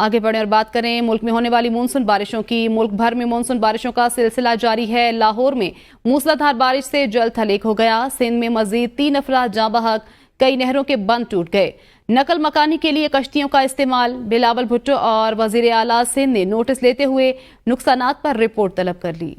آگے بڑھیں اور بات کریں ملک میں ہونے والی مونسون بارشوں کی۔ ملک بھر میں مونسون بارشوں کا سلسلہ جاری ہے۔ لاہور میں موسلادھار بارش سے جل تھل ایک ہو گیا۔ سندھ میں مزید 3 افراد جاں بحق، کئی نہروں کے بند ٹوٹ گئے۔ نقل مکانی کے لیے کشتیوں کا استعمال۔ بلاول بھٹو اور وزیر اعلیٰ سندھ نے نوٹس لیتے ہوئے نقصانات پر رپورٹ طلب کر لی۔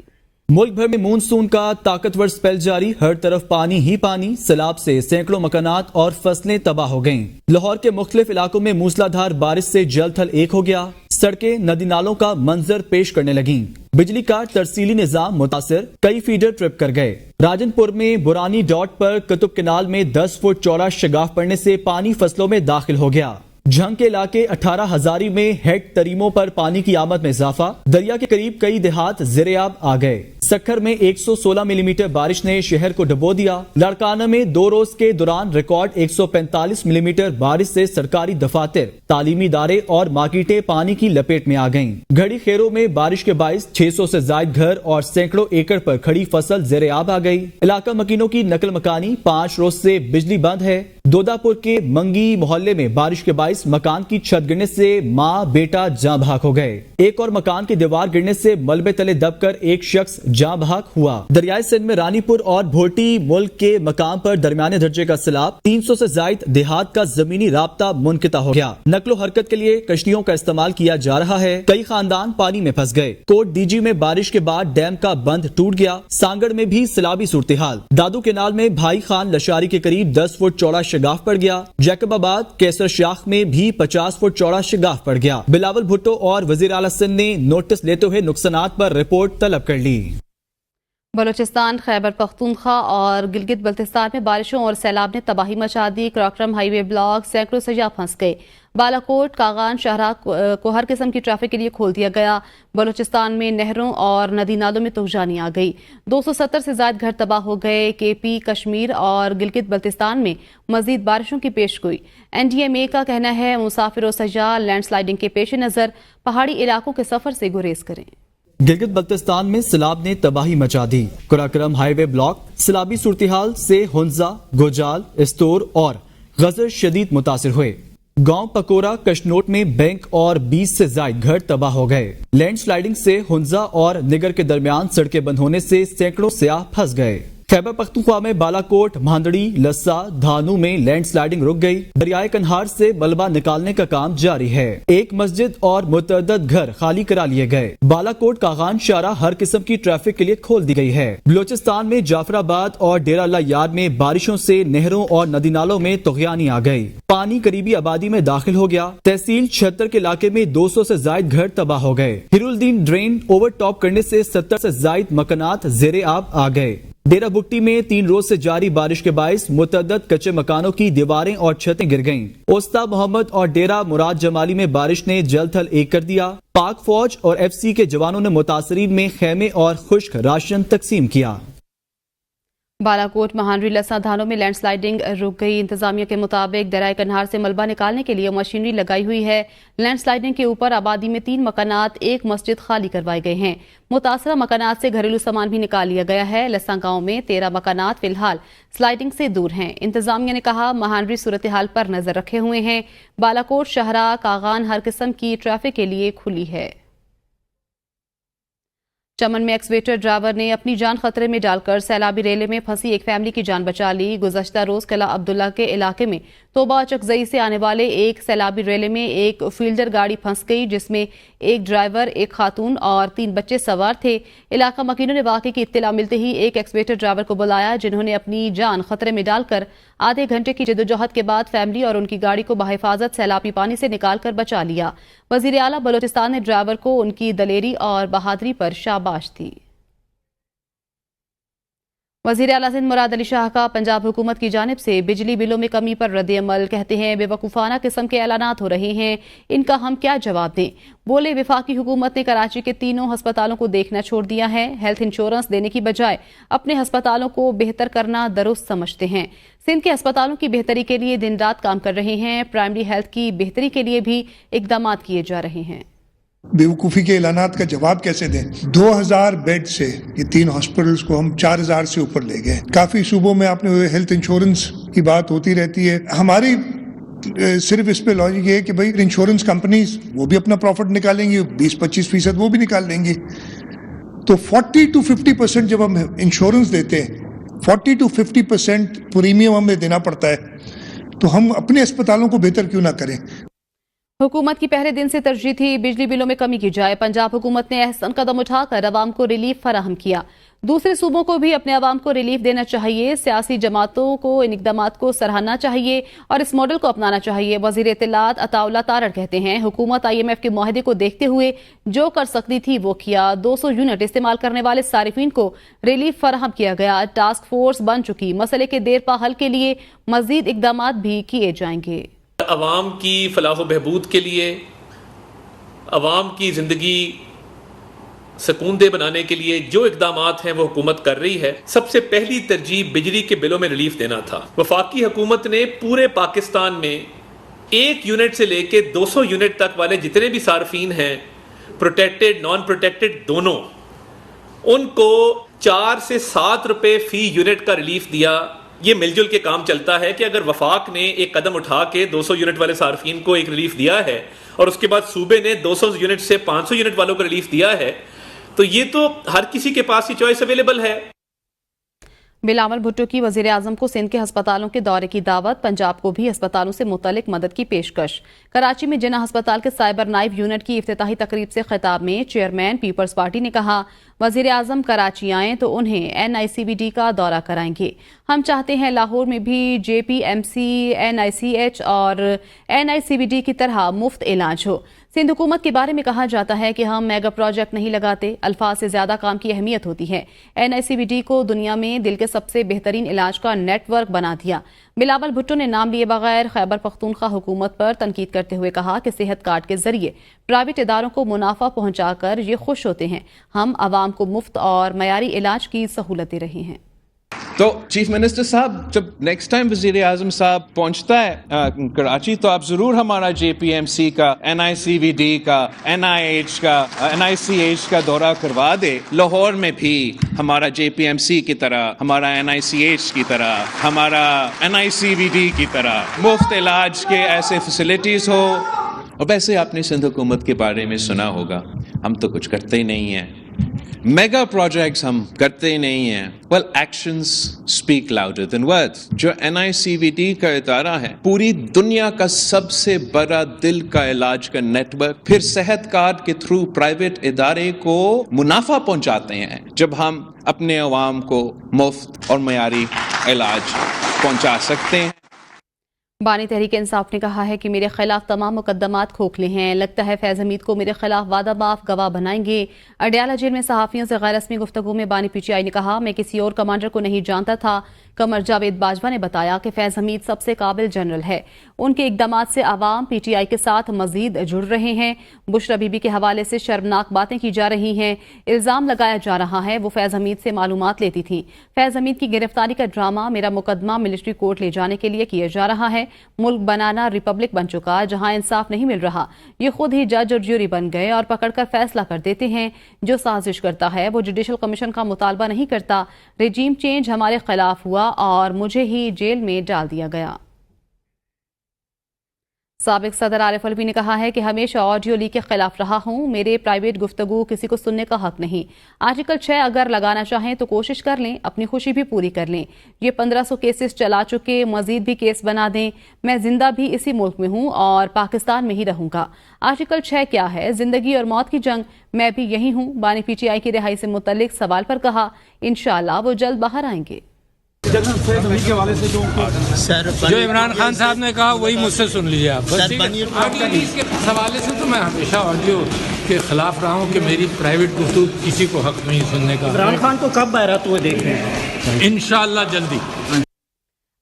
ملک بھر میں مونسون کا طاقتور سپیل جاری، ہر طرف پانی ہی پانی، سیلاب سے سینکڑوں مکانات اور فصلیں تباہ ہو گئیں۔ لاہور کے مختلف علاقوں میں موسلادھار بارش سے جل تھل ایک ہو گیا، سڑکیں ندی نالوں کا منظر پیش کرنے لگیں، بجلی کا ترسیلی نظام متاثر، کئی فیڈر ٹرپ کر گئے۔ راجن پور میں برانی ڈاٹ پر قطب کنال میں 10 فٹ چوڑا شگاف پڑنے سے پانی فصلوں میں داخل ہو گیا۔ جھنگ کے علاقے 18 ہزاری میں ہیڈ تریموں پر پانی کی آمد میں اضافہ، دریا کے قریب کئی دیہات زیر آب آ گئے۔ سکھر میں 116 ملی میٹر بارش نے شہر کو ڈبو دیا۔ لاڑکانہ میں 2 روز کے دوران ریکارڈ 145 ملی میٹر بارش سے سرکاری دفاتر، تعلیمی ادارے اور مارکیٹیں پانی کی لپیٹ میں آ گئیں۔ گھڑی خیروں میں بارش کے باعث 600 سے زائد گھر اور سینکڑوں ایکڑ پر کھڑی فصل زیر آب آ گئی۔ علاقہ مکینوں کی نقل مکانی، 5 روز سے بجلی بند ہے۔ دودھا پور کے منگی محلے میں بارش کے باعث مکان کی چھت گرنے سے ماں بیٹا جاں بحق ہو گئے۔ ایک اور مکان کی دیوار گرنے سے ملبے تلے دب کر ایک شخص جاں بحق ہوا۔ دریائے سندھ میں رانی پور اور بھوٹی ملک کے مقام پر درمیانے درجے کا سیلاب، 300 سے زائد دیہات کا زمینی رابطہ منقطع ہو گیا۔ نقل و حرکت کے لیے کشتیوں کا استعمال کیا جا رہا ہے، کئی خاندان پانی میں پھنس گئے۔ کوٹ ڈی جی میں بارش کے بعد ڈیم کا بند ٹوٹ گیا۔ سانگڑ میں بھی سیلابی صورتحال، دادو کینال میں بھائی خان لشاری کے قریب 10 فٹ چوڑا شگاف پڑ گیا۔ جیکب آباد کیسر شاخ میں بھی 50 فٹ چوڑا شگاف پڑ گیا۔ بلاول بھٹو اور وزیر اعلیٰ سندھ نے نوٹس لیتے ہوئے نقصانات پر رپورٹ طلب کر لی۔ بلوچستان، خیبر پختونخوا اور گلگت بلتستان میں بارشوں اور سیلاب نے تباہی مچا دی۔ کراکرم ہائی وے بلاک سینکڑوں سیاح پھنس گئے۔ بالاکوٹ، کاغان شاہراہ کو ہر قسم کی ٹریفک کے لیے کھول دیا گیا۔ بلوچستان میں نہروں اور ندی نالوں میں تغیانی آ گئی، 270 سے زائد گھر تباہ ہو گئے۔ کے پی، کشمیر اور گلگت بلتستان میں مزید بارشوں کی پیش گوئی۔ این ڈی ایم اے کا کہنا ہے مسافر و سیاح لینڈ سلائیڈنگ کے پیش نظر پہاڑی علاقوں کے سفر سے گریز کریں۔ گلگت بلتستان میں سیلاب نے تباہی مچا دی۔ کراکرم ہائی وے بلاک سیلابی صورتحال سے ہنزا، گوجال، استور اور غزر شدید متاثر ہوئے۔ گاؤں پکورا کشنوٹ میں بینک اور 20 سے زائد گھر تباہ ہو گئے۔ لینڈ سلائیڈنگ سے ہنزا اور نگر کے درمیان سڑکیں بند ہونے سے سینکڑوں سیاح پھنس گئے۔ خیبر پختونخوا میں بالاکوٹ، مہاندڑی، لسا، دھانو میں لینڈ سلائیڈنگ رک گئی۔ دریائے کنہار سے ملبہ نکالنے کا کام جاری ہے۔ ایک مسجد اور متعدد گھر خالی کرا لیے گئے۔ بالاکوٹ کاغان شاہراہ ہر قسم کی ٹریفک کے لیے کھول دی گئی ہے۔ بلوچستان میں جعفر آباد اور ڈیرہ اللہ یار میں بارشوں سے نہروں اور ندی نالوں میں طغیانی آ گئی، پانی قریبی آبادی میں داخل ہو گیا۔ تحصیل 76 کے علاقے میں 200 سے زائد گھر تباہ ہو گئے۔ ہیر الدین ڈرین اوور ٹاپ کرنے سے 70 سے زائد مکانات زیر آب آ گئے۔ ڈیرہ بگٹی میں 3 روز سے جاری بارش کے باعث متعدد کچے مکانوں کی دیواریں اور چھتیں گر گئیں۔ اوستا محمد اور ڈیرہ مراد جمالی میں بارش نے جل تھل ایک کر دیا۔ پاک فوج اور ایف سی کے جوانوں نے متاثرین میں خیمے اور خشک راشن تقسیم کیا۔ بالاکوٹ، مہانڈری، لسا، دھانوں میں لینڈ سلائیڈنگ رک گئی۔ انتظامیہ کے مطابق دریائے کنہار سے ملبہ نکالنے کے لیے مشینری لگائی ہوئی ہے۔ لینڈ سلائیڈنگ کے اوپر آبادی میں 3 مکانات، ایک مسجد خالی کروائے گئے ہیں۔ متاثرہ مکانات سے گھریلو سامان بھی نکال لیا گیا ہے۔ لسا گاؤں میں 13 مکانات فی الحال سلائیڈنگ سے دور ہیں۔ انتظامیہ نے کہا مہانڈری صورتحال پر نظر رکھے ہوئے ہیں۔ بالاکوٹ، شاہراہ، کاغان ہر قسم کی ٹریفک کے لیے کھلی ہے۔ چمن میں ایکسکیویٹر ڈرائیور نے اپنی جان خطرے میں ڈال کر سیلابی ریلے میں پھنسی ایک فیملی کی جان بچا لی۔ گزشتہ روز قلعہ عبداللہ کے علاقے میں توبہ چکزئی سے آنے والے ایک سیلابی ریلے میں ایک فیلڈر گاڑی پھنس گئی، جس میں ایک ڈرائیور، ایک خاتون اور 3 بچے سوار تھے۔ علاقہ مکینوں نے واقعے کی اطلاع ملتے ہی ایک ایکسکیویٹر ڈرائیور کو بلایا، جنہوں نے اپنی جان خطرے میں ڈال کر آدھے گھنٹے کی جدوجہد کے بعد فیملی اور ان کی گاڑی کو بحفاظت سیلابی پانی سے نکال کر بچا لیا۔ وزیر اعلیٰ بلوچستان نے ڈرائیور کو ان کی دلیری اور بہادری پر شاباش دی۔ وزیر اعلیٰ سندھ مراد علی شاہ کا پنجاب حکومت کی جانب سے بجلی بلوں میں کمی پر رد عمل، کہتے ہیں بے وقوفانہ قسم کے اعلانات ہو رہے ہیں، ان کا ہم کیا جواب دیں۔ بولے وفاقی حکومت نے کراچی کے 3 ہسپتالوں کو دیکھنا چھوڑ دیا ہے، ہیلتھ انشورنس دینے کی بجائے اپنے ہسپتالوں کو بہتر کرنا درست سمجھتے ہیں۔ سندھ کے ہسپتالوں کی بہتری کے لیے دن رات کام کر رہے ہیں، پرائمری ہیلتھ کی بہتری کے لیے بھی اقدامات کیے جا رہے ہیں۔ بیوقوفی کے اعلانات کا جواب کیسے دیں؟ 2000 بیڈ سے یہ 3 ہاسپٹلز کو ہم 4000 سے اوپر لے گئے۔ کافی صوبوں میں آپ نے ہیلتھ انشورنس کی بات ہوتی رہتی ہے۔ ہماری صرف اس پہ لاجک یہ ہے کہ بھائی انشورنس کمپنیز وہ بھی اپنا پروفٹ نکالیں گی, 20-25% وہ بھی نکال لیں گی. تو 40-50% جب ہم انشورنس دیتے ہیں, 40-50% پریمیم ہمیں دینا پڑتا ہے, تو ہم اپنے اسپتالوں کو بہتر کیوں نہ کریں. حکومت کی پہلے دن سے ترجیح تھی بجلی بلوں میں کمی کی جائے. پنجاب حکومت نے احسن قدم اٹھا کر عوام کو ریلیف فراہم کیا. دوسرے صوبوں کو بھی اپنے عوام کو ریلیف دینا چاہیے. سیاسی جماعتوں کو ان اقدامات کو سراہنا چاہیے اور اس ماڈل کو اپنانا چاہیے. وزیر اطلاعات عطا اللہ تارڑ کہتے ہیں حکومت IMF کے معاہدے کو دیکھتے ہوئے جو کر سکتی تھی وہ کیا. 200 یونٹ استعمال کرنے والے صارفین کو ریلیف فراہم کیا گیا. ٹاسک فورس بن چکی. مسئلے کے دیر پا حل کے لیے مزید اقدامات بھی کیے جائیں گے. عوام کی فلاح و بہبود کے لیے, عوام کی زندگی سکون دہ بنانے کے لیے جو اقدامات ہیں وہ حکومت کر رہی ہے. سب سے پہلی ترجیح بجلی کے بلوں میں ریلیف دینا تھا. وفاقی حکومت نے پورے پاکستان میں 1 یونٹ سے لے کے 200 یونٹ تک والے جتنے بھی صارفین ہیں, پروٹیکٹڈ نان پروٹیکٹڈ دونوں, ان کو 4 سے 7 روپے فی یونٹ کا ریلیف دیا. یہ مل جل کے کام چلتا ہے کہ اگر وفاق نے ایک قدم اٹھا کے 200 یونٹ والے صارفین کو ایک ریلیف دیا ہے اور اس کے بعد صوبے نے 200 یونٹ سے 500 یونٹ والوں کو ریلیف دیا ہے, تو یہ تو ہر کسی کے پاس یہ چوائس اویلیبل ہے. بلاول بھٹو کی وزیر اعظم کو سندھ کے ہسپتالوں کے دورے کی دعوت. پنجاب کو بھی ہسپتالوں سے متعلق مدد کی پیشکش. کراچی میں جناح ہسپتال کے سائبر نائف یونٹ کی افتتاحی تقریب سے خطاب میں چیئرمین پیپلز پارٹی نے کہا وزیر اعظم کراچی آئیں تو انہیں NICVD کا دورہ کرائیں گے. ہم چاہتے ہیں لاہور میں بھی JPMC, NICH اور NICVD کی طرح مفت علاج ہو. سندھ حکومت کے بارے میں کہا جاتا ہے کہ ہم میگا پروجیکٹ نہیں لگاتے, الفاظ سے زیادہ کام کی اہمیت ہوتی ہے. NICVD کو دنیا میں دل کے سب سے بہترین علاج کا نیٹ ورک بنا دیا. بلاول بھٹو نے نام لیے بغیر خیبر پختونخوا حکومت پر تنقید کرتے ہوئے کہا کہ صحت کارڈ کے ذریعے پرائیویٹ اداروں کو منافع پہنچا کر یہ خوش ہوتے ہیں. ہم عوام کو مفت اور معیاری علاج کی سہولت دے رہے ہیں. تو چیف منسٹر صاحب جب نیکسٹ ٹائم وزیر اعظم صاحب پہنچتا ہے کراچی تو آپ ضرور ہمارا JPMC کا, NICVD کا, NIH کا, NICH کا دورہ کروا دے. لاہور میں بھی ہمارا JPMC کی طرح, ہمارا NICH کی طرح, ہمارا NICVD کی طرح مفت علاج کے ایسے فیسلٹیز ہو. اور ویسے آپ نے سندھ حکومت کے بارے میں سنا ہوگا, ہم تو کچھ کرتے ہی نہیں ہیں, میگا پروجیکٹس ہم کرتے ہی نہیں ہیں. Well actions speak louder than words. جو NICVD کا ادارہ ہے پوری دنیا کا سب سے بڑا دل کا علاج کا نیٹ ورک, پھر صحت کارڈ کے تھرو پرائیویٹ ادارے کو منافع پہنچاتے ہیں جب ہم اپنے عوام کو مفت اور معیاری علاج پہنچا سکتے ہیں. بانی تحریک انصاف نے کہا ہے کہ میرے خلاف تمام مقدمات کھوکھلے ہیں. لگتا ہے فیض حمید کو میرے خلاف وعدہ معاف گواہ بنائیں گے. اڈیالہ جیل میں صحافیوں سے غیر رسمی گفتگو میں بانی PTI نے کہا میں کسی اور کمانڈر کو نہیں جانتا تھا. قمر جاوید باجوہ نے بتایا کہ فیض حمید سب سے قابل جنرل ہے. ان کے اقدامات سے عوام PTI کے ساتھ مزید جڑ رہے ہیں. بشرا بی بی کے حوالے سے شرمناک باتیں کی جا رہی ہیں. الزام لگایا جا رہا ہے وہ فیض حمید سے معلومات لیتی تھیں. فیض حمید کی گرفتاری کا ڈرامہ میرا مقدمہ ملٹری کورٹ لے جانے کے لیے کیا جا رہا ہے. ملک بنانا ریپبلک بن چکا جہاں انصاف نہیں مل رہا. یہ خود ہی جج اور جیوری بن گئے اور پکڑ کر فیصلہ کر دیتے ہیں. جو سازش کرتا ہے وہ جوڈیشل کمیشن کا مطالبہ نہیں کرتا. رجیم چینج ہمارے خلاف ہوا اور مجھے ہی جیل میں ڈال دیا گیا. سابق صدر عارف علوی نے کہا ہے کہ ہمیشہ آڈیو لیک کے خلاف رہا ہوں. میرے پرائیویٹ گفتگو کسی کو سننے کا حق نہیں. آرٹیکل 6 اگر لگانا چاہیں تو کوشش کر لیں, اپنی خوشی بھی پوری کر لیں. یہ 1500 کیسز چلا چکے, مزید بھی کیس بنا دیں. میں زندہ بھی اسی ملک میں ہوں اور پاکستان میں ہی رہوں گا. آرٹیکل 6 کیا ہے؟ زندگی اور موت کی جنگ. میں بھی یہی ہوں. بانی PTI کی رہائی سے متعلق سوال پر کہا انشاءاللہ وہ جلد باہر آئیں گے. جو عمران خان صاحب نے کہا وہی مجھ سے سن لیجیے آپ. اس کے حوالے سے تو میں ہمیشہ آڈیو کے خلاف رہا ہوں کہ میری پرائیویٹ گفتگو کسی کو حق نہیں سننے کا. عمران خان کو کب بحرات ہوئے دیکھ رہے ہیں؟ انشاءاللہ جلدی.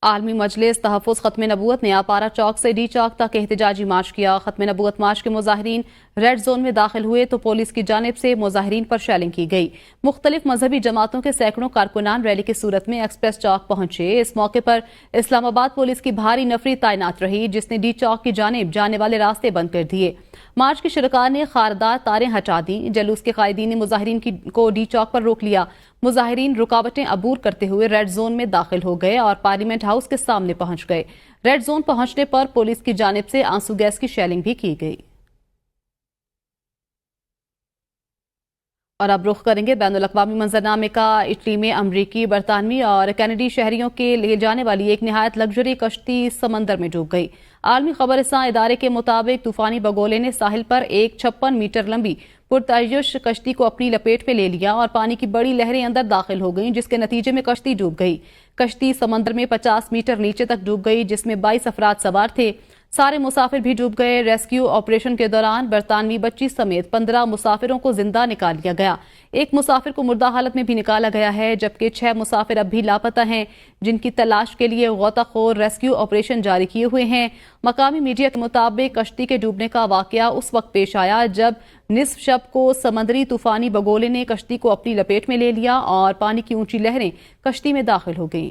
عالمی مجلس تحفظ ختم نبوت نے آپارہ چوک سے ڈی چوک تک احتجاجی مارچ کیا. ختم نبوت مارچ کے مظاہرین ریڈ زون میں داخل ہوئے تو پولیس کی جانب سے مظاہرین پر شیلنگ کی گئی. مختلف مذہبی جماعتوں کے سینکڑوں کارکنان ریلی کی صورت میں ایکسپریس چوک پہنچے. اس موقع پر اسلام آباد پولیس کی بھاری نفری تعینات رہی جس نے ڈی چوک کی جانب جانے والے راستے بند کر دیے. مارچ کے شرکاء نے خاردار تاریں ہٹا دیں. جلوس کے قائدین نے مظاہرین کو ڈی چوک پر روک لیا. مظاہرین رکاوٹیں عبور کرتے ہوئے ریڈ زون میں داخل ہو گئے اور پارلیمنٹ ہاؤس کے سامنے پہنچ گئے. ریڈ زون پہنچنے پر پولیس کی جانب سے آنسو گیس کی شیلنگ بھی کی گئی. اور اب رخ کریں گے بین الاقوامی منظرنامے کا. اٹلی میں امریکی، برطانوی اور کینیڈی شہریوں کے لیے جانے والی ایک نہایت لگژری کشتی سمندر میں ڈوب گئی. عالمی خبر رساں ادارے کے مطابق طوفانی بگولے نے ساحل پر ایک 56 میٹر لمبی پرتعیش کشتی کو اپنی لپیٹ میں لے لیا اور پانی کی بڑی لہریں اندر داخل ہو گئیں، جس کے نتیجے میں کشتی ڈوب گئی. کشتی سمندر میں 50 میٹر نیچے تک ڈوب گئی، جس میں 22 افراد سوار تھے. سارے مسافر بھی ڈوب گئے. ریسکیو آپریشن کے دوران برطانوی بچی سمیت 15 مسافروں کو زندہ نکال لیا گیا. ایک مسافر کو مردہ حالت میں بھی نکالا گیا ہے، جبکہ 6 مسافر اب بھی لاپتہ ہیں، جن کی تلاش کے لیے غوطہ خور ریسکیو آپریشن جاری کیے ہوئے ہیں. مقامی میڈیا کے مطابق کشتی کے ڈوبنے کا واقعہ اس وقت پیش آیا جب نصف شب کو سمندری طوفانی بگولے نے کشتی کو اپنی لپیٹ میں لے لیا اور پانی کی اونچی لہریں کشتی میں داخل ہو گئیں.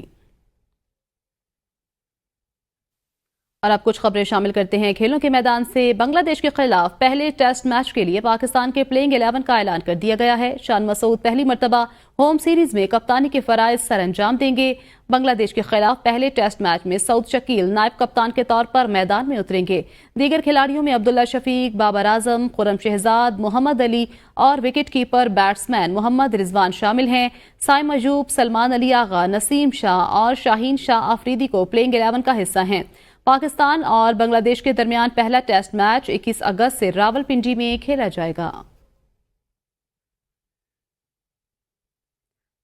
اور اب کچھ خبریں شامل کرتے ہیں کھیلوں کے میدان سے. بنگلہ دیش کے خلاف پہلے ٹیسٹ میچ کے لیے پاکستان کے پلینگ 11 کا اعلان کر دیا گیا ہے. شان مسعود پہلی مرتبہ ہوم سیریز میں کپتانی کے فرائض سر انجام دیں گے. بنگلہ دیش کے خلاف پہلے ٹیسٹ میچ میں سعود شکیل نائب کپتان کے طور پر میدان میں اتریں گے. دیگر کھلاڑیوں میں عبداللہ شفیق، بابر اعظم، خرم شہزاد، محمد علی اور وکٹ کیپر بیٹسمین محمد رضوان شامل ہیں. سائم ایوب، سلمان علی آغا، نسیم شاہ اور شاہین شاہ آفریدی کو پلینگ 11 کا حصہ ہیں. پاکستان اور بنگلہ دیش کے درمیان پہلا ٹیسٹ میچ 21 اگست سے راولپنڈی میں کھیلا جائے گا.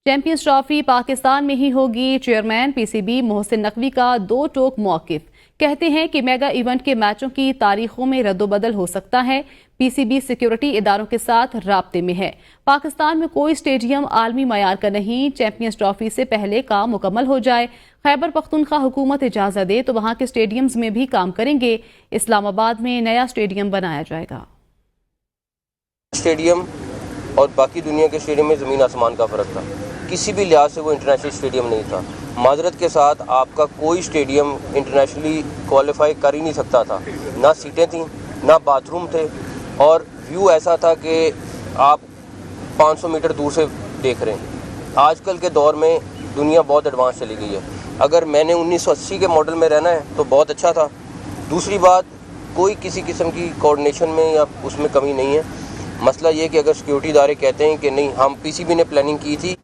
چیمپئنز ٹرافی پاکستان میں ہی ہوگی. Chairman P C B Mohsin Naqvi کا 2 ٹوک موقف. کہتے ہیں کہ میگا ایونٹ کے میچوں کی تاریخوں میں رد و بدل ہو سکتا ہے. پی سی بی سیکیورٹی اداروں کے ساتھ رابطے میں ہے. پاکستان میں کوئی اسٹیڈیم عالمی معیار کا نہیں. چیمپئنز ٹرافی سے پہلے کام مکمل ہو جائے. خیبر پختونخوا حکومت اجازت دے تو وہاں کے اسٹیڈیمز میں بھی کام کریں گے. اسلام آباد میں نیا اسٹیڈیم بنایا جائے گا. اسٹیڈیم اور باقی دنیا کے اسٹیڈیم میں زمین آسمان کا فرق تھا. کسی بھی لحاظ سے وہ انٹرنیشنل اسٹیڈیم نہیں تھا. معذرت کے ساتھ آپ کا کوئی اسٹیڈیم انٹرنیشنلی کوالیفائی کر ہی نہیں سکتا تھا. نہ سیٹیں تھیں، نہ باتھ روم تھے، اور ویو ایسا تھا کہ آپ 500 میٹر دور سے دیکھ رہے ہیں. آج کل کے دور میں دنیا بہت ایڈوانس چلی گئی ہے. اگر میں نے 1980 کے ماڈل میں رہنا ہے تو بہت اچھا تھا. دوسری بات، کوئی کسی قسم کی کوآرڈینیشن میں یا اس میں کمی نہیں ہے. مسئلہ یہ کہ اگر سیکیورٹی ادارے کہتے ہیں کہ نہیں، ہم پی سی بی نے پلاننگ کی تھی